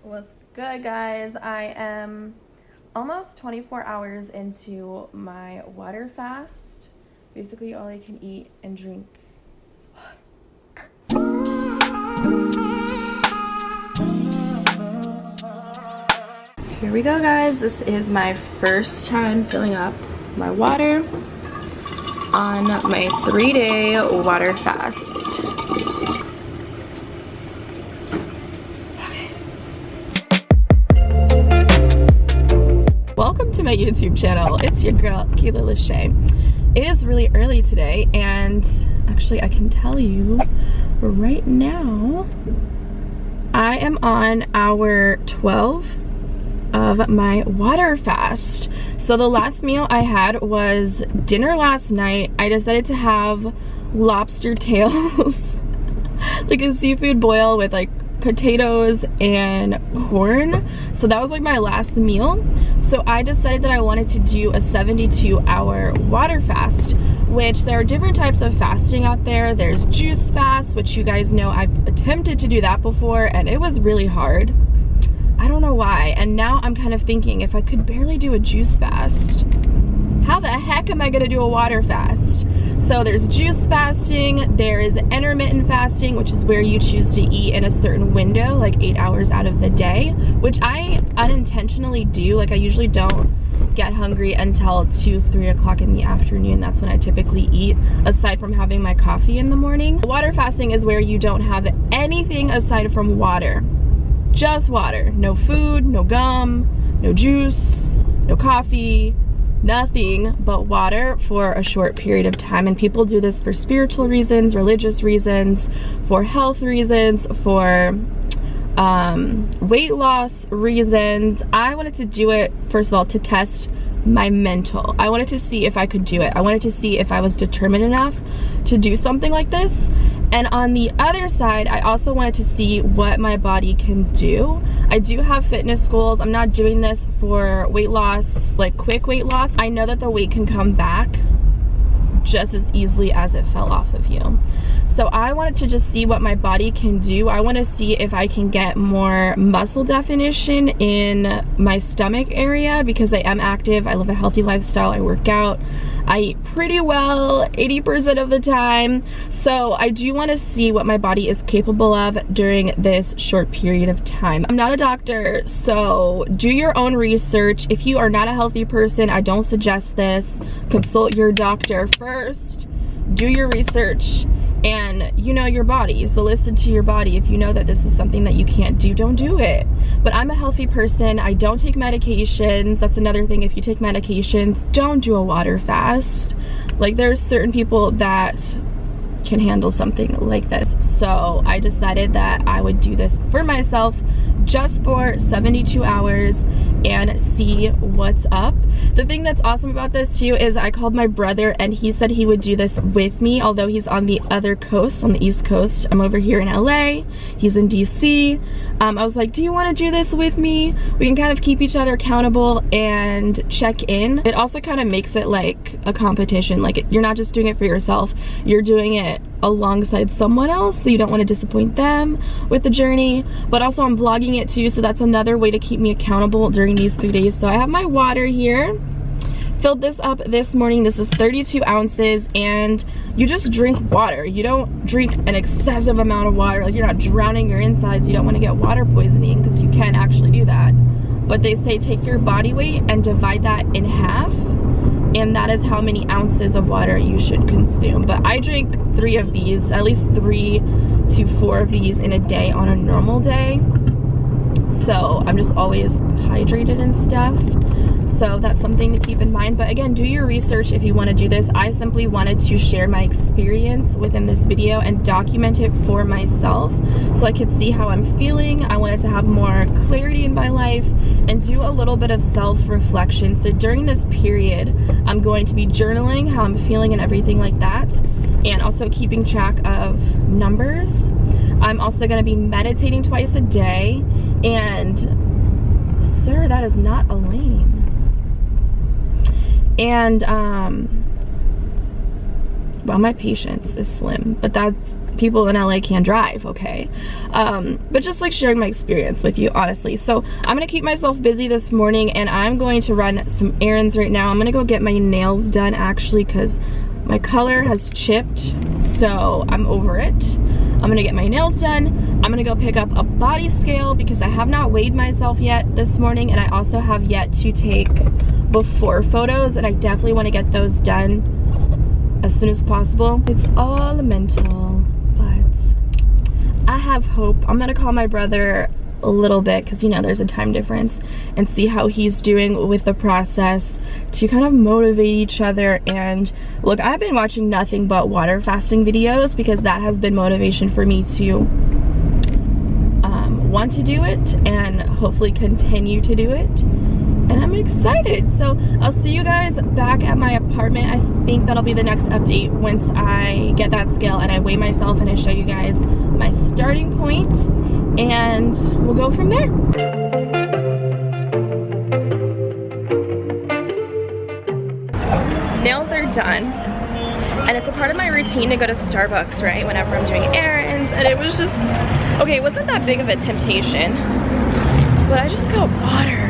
What's good, guys? I am almost 24 hours into my water fast. Basically, all I can eat and drink is water. Here we go, guys. This is my first time filling up my water on my 3-day water fast. Welcome to my YouTube channel. It's your girl, Kayla Lashae. It is really early today, and actually I can tell you right now, I am on hour 12 of my water fast. So the last meal I had was dinner last night. I decided to have lobster tails, like a seafood boil with like potatoes and corn. So that was like my last meal. So I decided that I wanted to do a 72-hour water fast, which there are different types of fasting out there. There's juice fast, which you guys know I've attempted to do that before and it was really hard. I don't know why. And now I'm kind of thinking, if I could barely do a juice fast, how the heck am I gonna do a water fast? So there's juice fasting, there is intermittent fasting, which is where you choose to eat in a certain window, like 8 hours out of the day, which I unintentionally do. Like I usually don't get hungry until 2-3 o'clock in the afternoon. That's when I typically eat, aside from having my coffee in the morning. Water fasting is where you don't have anything aside from water. Just water. No food, no gum, no juice, no coffee, nothing but water for a short period of time. And people do this for spiritual reasons, religious reasons, for health reasons, for weight loss reasons. I wanted to do it, first of all, to test my mental. I wanted to see if I could do it. I wanted to see if I was determined enough to do something like this. And on the other side, I also wanted to see what my body can do. I do have fitness goals. I'm not doing this for weight loss, like quick weight loss. I know that the weight can come back just as easily as it fell off of you. So I wanted to just see what my body can do. I want to see if I can get more muscle definition in my stomach area, because I am active. I live a healthy lifestyle. I work out. I eat pretty well 80% of the time. So I do want to see what my body is capable of during this short period of time. I'm not a doctor, so do your own research. If you are not a healthy person, I don't suggest this. Consult your doctor first. Do your research. And you know your body, so listen to your body. If you know that this is something that you can't do, don't do it. But I'm a healthy person. I don't take medications. That's another thing. If you take medications, don't do a water fast. Like, there's certain people that can handle something like this. So I decided that I would do this for myself just for 72 hours and see what's up. The thing that's awesome about this too is I called my brother and he said he would do this with me, although he's on the other coast, on the East Coast. I'm over here in LA, he's in DC. I was like, do you want to do this with me? We can kind of keep each other accountable and check in. It also kind of makes it like a competition. Like, you're not just doing it for yourself, you're doing it alongside someone else, so you don't want to disappoint them with the journey. But also I'm vlogging it too, so that's another way to keep me accountable during these 3 days. So I have my water here, filled this up this morning. This is 32 ounces, and you just drink water. You don't drink an excessive amount of water. Like, you're not drowning your insides. You don't want to get water poisoning, because you can actually do that. But they say take your body weight and divide that in half, and that is how many ounces of water you should consume. But I drink 3 of these, at least 3 to 4 of these in a day on a normal day. So I'm just always hydrated and stuff. So that's something to keep in mind. But again, do your research if you want to do this. I simply wanted to share my experience within this video and document it for myself so I could see how I'm feeling. I wanted to have more clarity in my life and do a little bit of self-reflection. So during this period, I'm going to be journaling how I'm feeling and everything like that, and also keeping track of numbers. I'm also going to be meditating twice a day. And sir, that is not a lane. And well, my patience is slim, but people in LA can't drive, okay? But just like sharing my experience with you, honestly. So I'm gonna keep myself busy this morning, and I'm going to run some errands right now. I'm gonna go get my nails done, actually, because my color has chipped, so I'm over it. I'm gonna get my nails done. I'm gonna go pick up a body scale because I have not weighed myself yet this morning, and I also have yet to take before photos, and I definitely want to get those done as soon as possible. It's all mental, but I have hope. I'm gonna call my brother a little bit, because you know there's a time difference, and see how he's doing with the process to kind of motivate each other. And look, I've been watching nothing but water fasting videos because that has been motivation for me to want to do it and hopefully continue to do it, and I'm excited. So I'll see you guys back at my apartment. I think that'll be the next update once I get that scale and I weigh myself and I show you guys my starting point, and we'll go from there. Nails are done, and it's a part of my routine to go to Starbucks, right, whenever I'm doing errands, and it was just, okay, it wasn't that big of a temptation, but I just got water.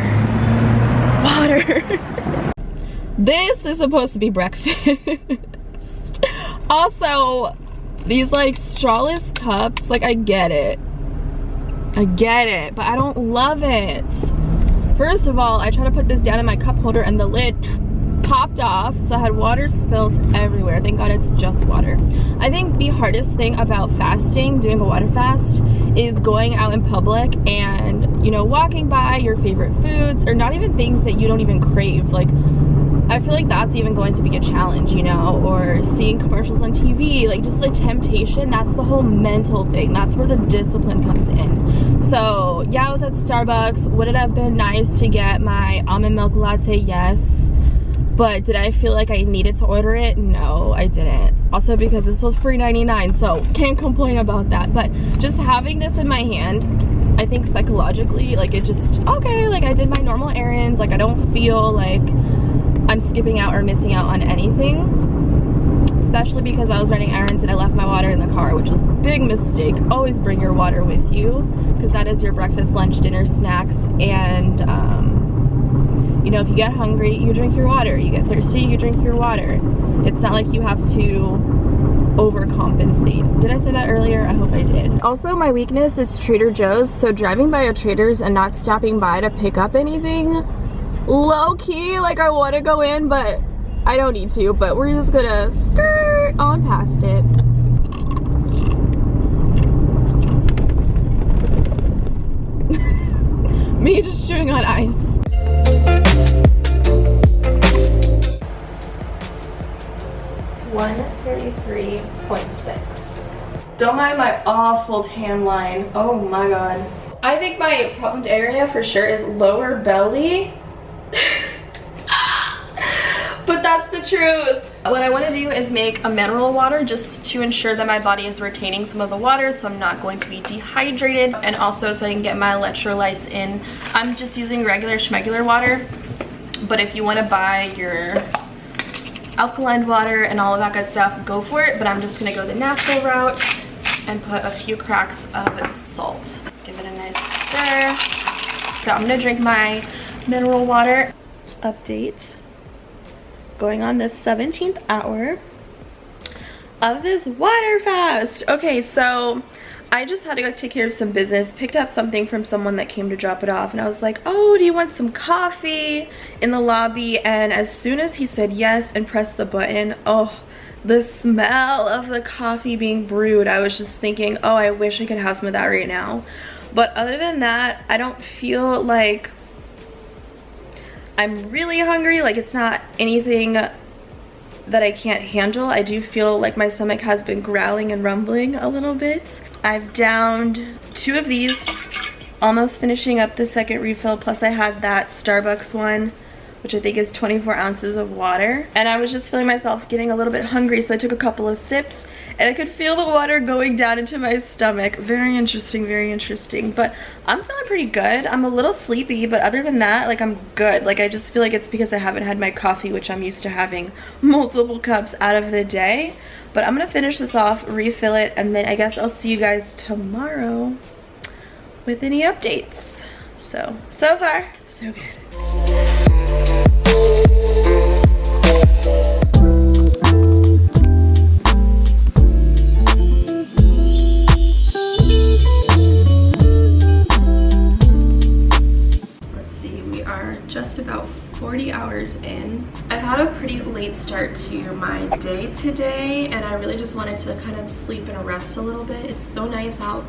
This is supposed to be breakfast. Also, these like strawless cups, like I get it, but I don't love it. First of all, I tried to put this down in my cup holder and the lid popped off, so I had water spilt everywhere. Thank God it's just water. I think the hardest thing about fasting, doing a water fast, is going out in public and, you know, walking by your favorite foods, or not even things that you don't even crave. Like, I feel like that's even going to be a challenge, you know, or seeing commercials on TV, like just the temptation. That's the whole mental thing. That's where the discipline comes in. So yeah, I was at Starbucks. Would it have been nice to get my almond milk latte? Yes. But did I feel like I needed to order it? No, I didn't. Also because this was free 99, so can't complain about that. But just having this in my hand, I think psychologically, like it just, okay, like I did my normal errands. Like I don't feel like I'm skipping out or missing out on anything. Especially because I was running errands and I left my water in the car, which was a big mistake. Always bring your water with you, because that is your breakfast, lunch, dinner, snacks, and you know, if you get hungry, you drink your water. You get thirsty, you drink your water. It's not like you have to overcompensate. Did I say that earlier? I hope I did. Also, my weakness is Trader Joe's, so driving by a Trader's and not stopping by to pick up anything, low-key, like I want to go in, but I don't need to. But we're just gonna skirt on past it. Me just chewing on ice. 133.6. Don't mind my awful tan line. Oh my god. I think my problemed area for sure is lower belly. But that's the truth. What I want to do is make a mineral water just to ensure that my body is retaining some of the water, so I'm not going to be dehydrated, and also so I can get my electrolytes in. I'm just using regular schmegular water, but if you want to buy your alkaline water and all of that good stuff, go for it. But I'm just gonna go the natural route and put a few cracks of salt. Give it a nice stir. So I'm gonna drink my mineral water. Update. Going on the 17th hour of this water fast. Okay, so I just had to go take care of some business, picked up something from someone that came to drop it off, and I was like, oh, do you want some coffee, in the lobby? And as soon as he said yes and pressed the button, oh, the smell of the coffee being brewed, I was just thinking, oh, I wish I could have some of that right now. But other than that, I don't feel like I'm really hungry. Like, it's not anything that I can't handle. I do feel like my stomach has been growling and rumbling a little bit. I've downed 2 of these, almost finishing up the second refill, plus I had that Starbucks one, which I think is 24 ounces of water. And I was just feeling myself getting a little bit hungry, so I took a couple of sips, and I could feel the water going down into my stomach. Very interesting, very interesting. But I'm feeling pretty good. I'm a little sleepy, but other than that, like, I'm good. Like, I just feel like it's because I haven't had my coffee, which I'm used to having multiple cups out of the day. But I'm gonna finish this off, refill it, and then I guess I'll see you guys tomorrow with any updates. So far, so good. Let's see, we are just about 40 hours in. I've had a pretty late start to my day today, and I really just wanted to kind of sleep and rest a little bit. It's so nice out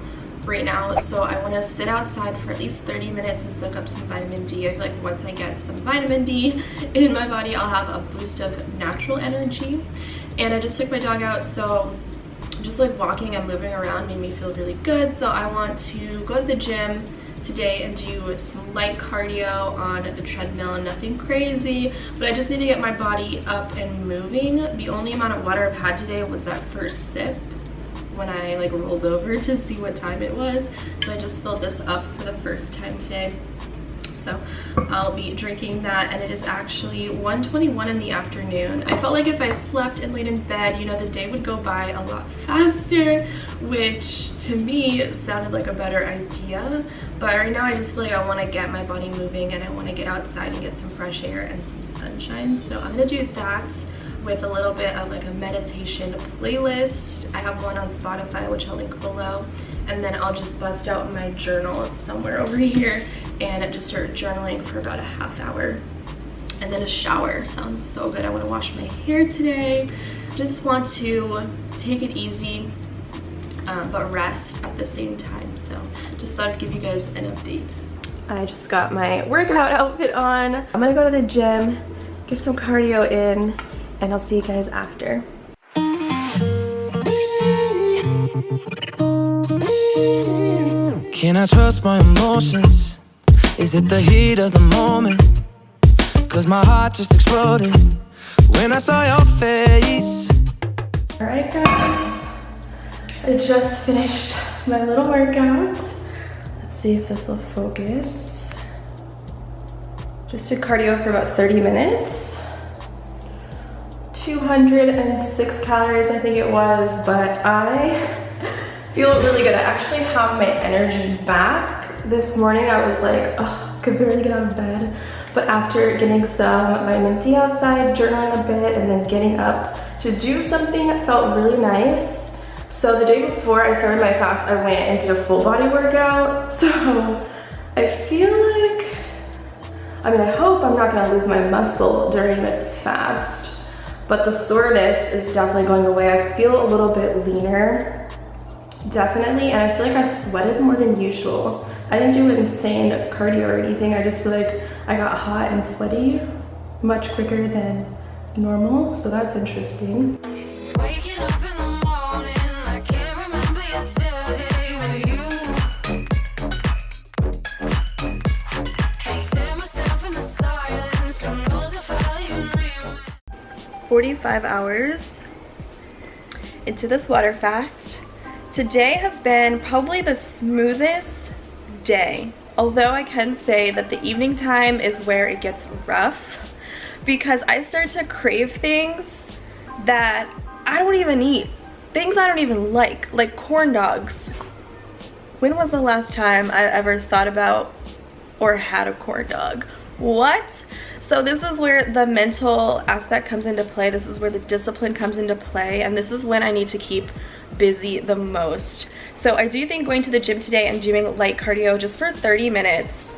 right now, so I want to sit outside for at least 30 minutes and soak up some vitamin D. I feel like once I get some vitamin D in my body, I'll have a boost of natural energy. And I just took my dog out, so just like walking and moving around made me feel really good. So I want to go to the gym today and do some light cardio on the treadmill, nothing crazy, but I just need to get my body up and moving. The only amount of water I've had today was that first sip when I like rolled over to see what time it was. So I just filled this up for the first time today. So I'll be drinking that, and it is actually 1:21 in the afternoon. I felt like if I slept and laid in bed, you know, the day would go by a lot faster, which to me sounded like a better idea. But right now I just feel like I want to get my body moving, and I want to get outside and get some fresh air and some sunshine. So I'm gonna do that with a little bit of like a meditation playlist. I have one on Spotify, which I'll link below, and then I'll just bust out my journal. It's somewhere over here, and just start journaling for about a half hour, and then a shower. Sounds so good. I want to wash my hair today. Just want to take it easy, but rest at the same time. So just thought I'd give you guys an update. I just got my workout outfit on. I'm gonna go to the gym, get some cardio in, and I'll see you guys after. Can I trust my emotions? Is it the heat of the moment? Cause my heart just exploded when I saw your face. Alright guys, I just finished my little workout. Let's see if this will focus. Just did cardio for about 30 minutes. 206 calories I think it was, but I feel really good. I actually have my energy back. This morning I was like, oh, could barely get out of bed, but after getting some vitamin D outside, journaling a bit, and then getting up to do something that felt really nice. So the day before I started my fast, I went and did a full body workout. So I feel like, I mean, I hope I'm not gonna lose my muscle during this fast, but the soreness is definitely going away. I feel a little bit leaner, definitely, and I feel like I sweated more than usual. I didn't do insane cardio or anything. I just feel like I got hot and sweaty much quicker than normal, so that's interesting. Waking up in the morning, I can't remember yesterday with you. Set myself in the silence, who knows if I'll even remember. 45 hours into this water fast. Today has been probably the smoothest day, although I can say that the evening time is where it gets rough, because I start to crave things that I don't even eat, things I don't even like corn dogs. When was the last time I ever thought about or had a corn dog? What? So this is where the mental aspect comes into play. This is where the discipline comes into play, and this is when I need to keep busy the most. So I do think going to the gym today and doing light cardio just for 30 minutes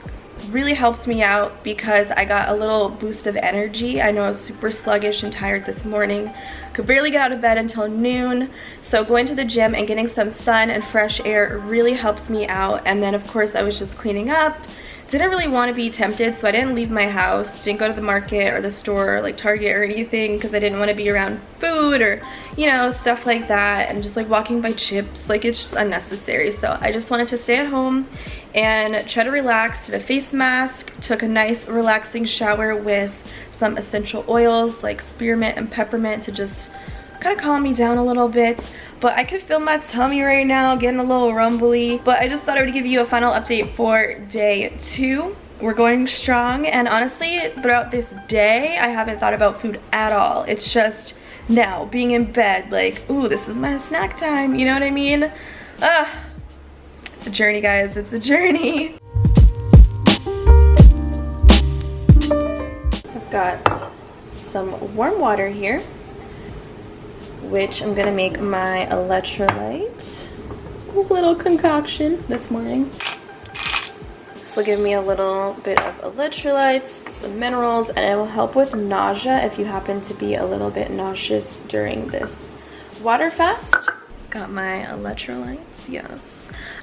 really helped me out, because I got a little boost of energy. I know I was super sluggish and tired this morning. Could barely get out of bed until noon. So going to the gym and getting some sun and fresh air really helps me out. And then of course I was just cleaning up. Didn't really want to be tempted, so I didn't leave my house, didn't go to the market or the store, like Target or anything, because I didn't want to be around food or, you know, stuff like that, and just like walking by chips, like it's just unnecessary. So I just wanted to stay at home and try to relax, did a face mask, took a nice relaxing shower with some essential oils like spearmint and peppermint to just kind of calm me down a little bit. But I could feel my tummy right now, getting a little rumbly. But I just thought I would give you a final update for day 2. We're going strong, and honestly, throughout this day, I haven't thought about food at all. It's just now, being in bed, like, ooh, this is my snack time, you know what I mean? It's a journey, guys, it's a journey. I've got some warm water here, which I'm gonna make my electrolyte. A little concoction this morning. This will give me a little bit of electrolytes, some minerals, and it will help with nausea if you happen to be a little bit nauseous during this water fast. Got my electrolytes, yes.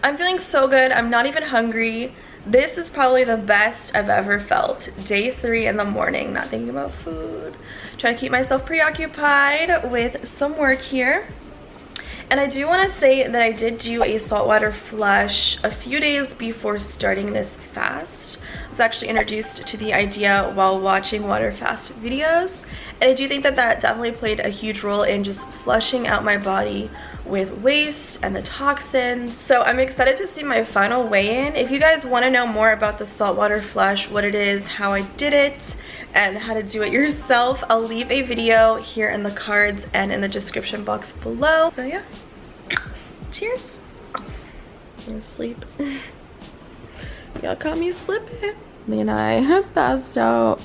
I'm feeling so good. I'm not even hungry. This is probably the best I've ever felt. Day 3 in the morning, not thinking about food. Trying to keep myself preoccupied with some work here. And I do want to say that I did do a saltwater flush a few days before starting this fast. I was actually introduced to the idea while watching water fast videos. And I do think that that definitely played a huge role in just flushing out my body with waste and the toxins. So I'm excited to see my final weigh-in. If you guys want to know more about the saltwater flush, what it is, how I did it, and how to do it yourself, I'll leave a video here in the cards and in the description box below. So yeah, cheers. I'm gonna sleep. Y'all caught me slipping. Lee and I passed out.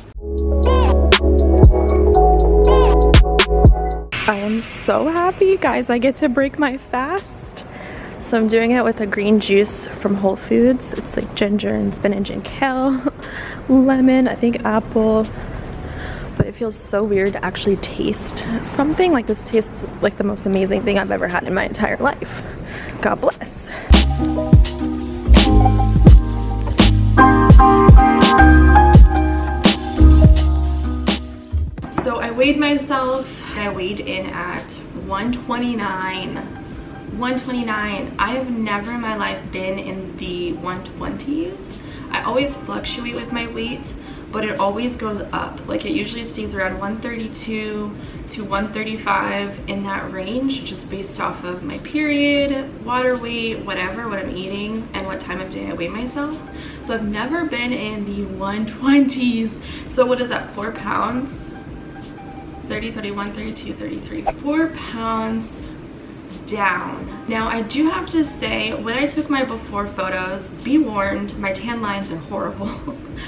I am so happy, guys. I get to break my fast. So I'm doing it with a green juice from Whole Foods. It's like ginger and spinach and kale, lemon, I think apple. But it feels so weird to actually taste something. Like this tastes like the most amazing thing I've ever had in my entire life. God bless. So I weighed myself. I weighed in at 129. 129. I have never in my life been in the 120s. I always fluctuate with my weight, but it always goes up. Like it usually stays around 132 to 135 in that range, just based off of my period, water weight, whatever, what I'm eating, and what time of day I weigh myself. So I've never been in the 120s. So what is that, 4 pounds? 30, 31, 32, 33, 4 pounds down. Now I do have to say, when I took my before photos, be warned, my tan lines are horrible.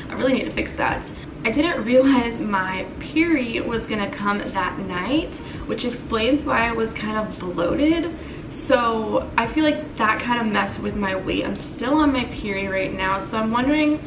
I really need to fix that. I didn't realize my period was gonna come that night, which explains why I was kind of bloated. So I feel like that kind of messed with my weight. I'm still on my period right now, so I'm wondering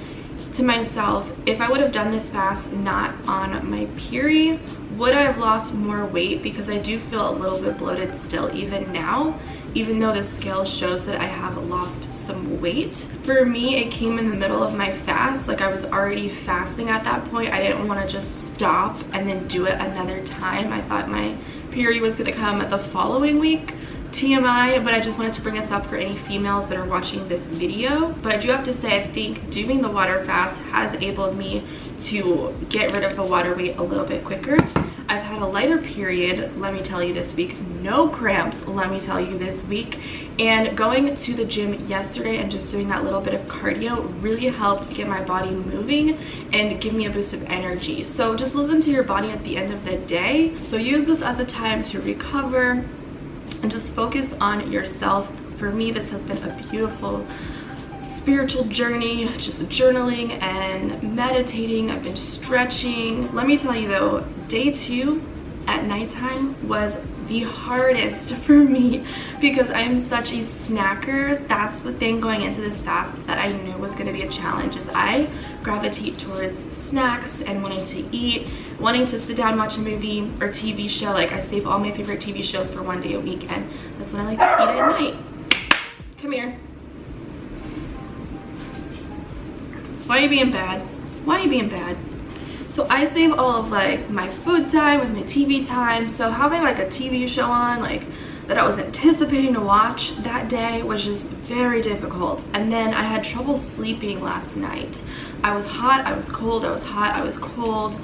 to myself, if I would have done this fast not on my period, would I have lost more weight? Because I do feel a little bit bloated still even now, even though the scale shows that I have lost some weight. For me, it came in the middle of my fast. Like I was already fasting at that point. I didn't want to just stop and then do it another time. I thought my period was going to come the following week. TMI, but I just wanted to bring this up for any females that are watching this video. But I do have to say, I think doing the water fast has enabled me to get rid of the water weight a little bit quicker. I've had a lighter period, let me tell you, this week. No cramps, let me tell you, this week. And going to the gym yesterday and just doing that little bit of cardio really helped get my body moving and give me a boost of energy. So just listen to your body at the end of the day. So use this as a time to recover and just focus on yourself. For me, this has been a beautiful spiritual journey, just journaling and meditating. I've been stretching. Let me tell you though, day 2 at nighttime was the hardest for me because I am such a snacker. That's the thing going into this fast that I knew was going to be a challenge, is I gravitate towards snacks and wanting to eat, wanting to sit down and watch a movie or TV show. Like I save all my favorite TV shows for one day a week, and that's when I like to eat at night. Come here. Why are you being bad? Why are you being bad? So I save all of like my food time with my TV time. So having like a TV show on, like that I was anticipating to watch that day was just very difficult. And then I had trouble sleeping last night. I was hot, I was cold, I was hot, I was cold.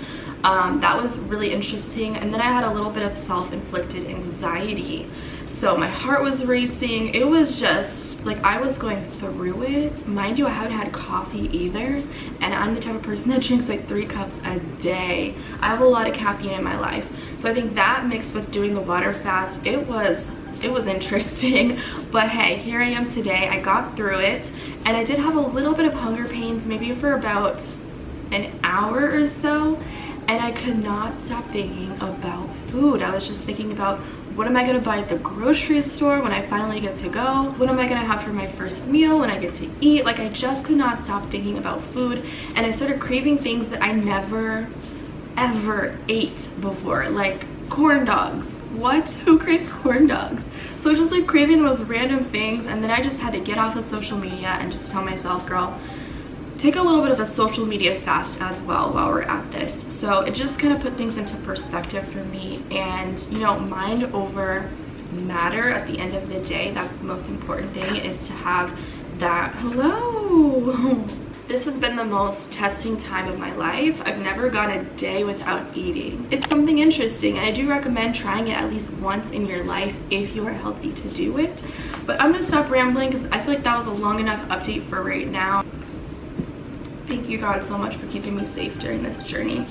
That was really interesting. And then I had a little bit of self-inflicted anxiety. So my heart was racing. It was just like I was going through it. Mind you, I haven't had coffee either. And I'm the type of person that drinks like 3 cups a day. I have a lot of caffeine in my life. So I think that mixed with doing the water fast, it was interesting. But hey, here I am today. I got through it. And I did have a little bit of hunger pains, maybe for about an hour or so. And I could not stop thinking about food. I was just thinking about, what am I gonna buy at the grocery store when I finally get to go? What am I gonna have for my first meal when I get to eat? Like, I just could not stop thinking about food. And I started craving things that I never, ever ate before. Like corn dogs. What? Who craves corn dogs? So I was just like craving those random things. And then I just had to get off of social media and just tell myself, girl, take a little bit of a social media fast as well while we're at this. So it just kind of put things into perspective for me. And you know, mind over matter at the end of the day. That's the most important thing, is to have that. Hello. This has been the most testing time of my life. I've never gone a day without eating. It's something interesting, and I do recommend trying it at least once in your life if you are healthy to do it. But I'm gonna stop rambling because I feel like that was a long enough update for right now. Thank you, God, so much for keeping me safe during this journey.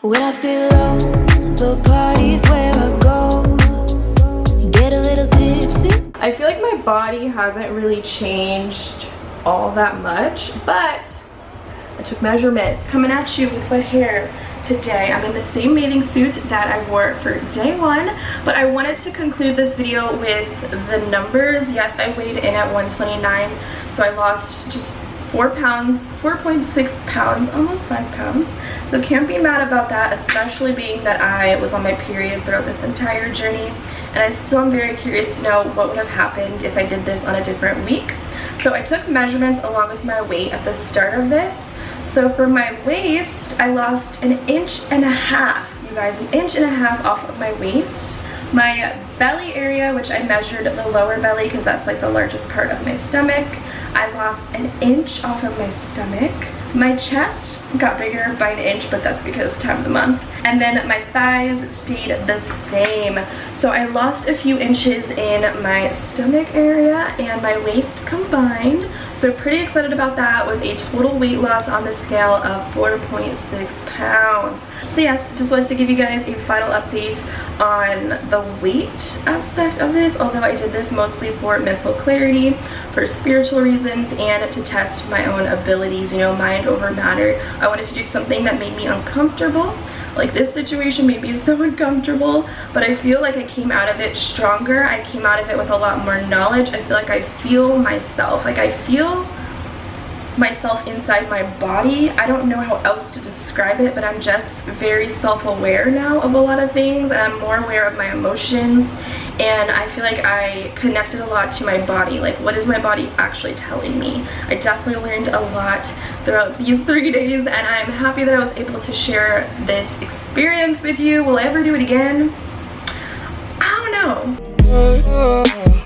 When I feel low, the party's where I go. Get a little tipsy. I feel like my body hasn't really changed all that much, but I took measurements. Coming at you with my hair today. I'm in the same bathing suit that I wore for day 1, but I wanted to conclude this video with the numbers. Yes, I weighed in at 129, so I lost just 4 pounds, 4.6 pounds, almost 5 pounds. So can't be mad about that, especially being that I was on my period throughout this entire journey. And I still am very curious to know what would have happened if I did this on a different week. So I took measurements along with my weight at the start of this. So for my waist, I lost 1.5 inches, you guys, 1.5 inches off of my waist. My belly area, which I measured the lower belly because that's like the largest part of my stomach, I lost 1 inch off of my stomach. My chest got bigger by 1 inch, but that's because time of the month. And then my thighs stayed the same. So I lost a few inches in my stomach area and my waist combined. So pretty excited about that, with a total weight loss on the scale of 4.6 pounds. So yes, just wanted to give you guys a final update on the weight aspect of this, although I did this mostly for mental clarity, for spiritual reasons, and to test my own abilities, you know, mind over matter. I wanted to do something that made me uncomfortable. Like, this situation made me so uncomfortable, but I feel like I came out of it stronger. I came out of it with a lot more knowledge. I feel like I feel myself. Like, I feel myself inside my body. I don't know how else to describe it, but I'm just very self-aware now of a lot of things, and I'm more aware of my emotions. And I feel like I connected a lot to my body. Like, what is my body actually telling me? I definitely learned a lot throughout these 3 days, and I'm happy that I was able to share this experience with you. Will I ever do it again? I don't know.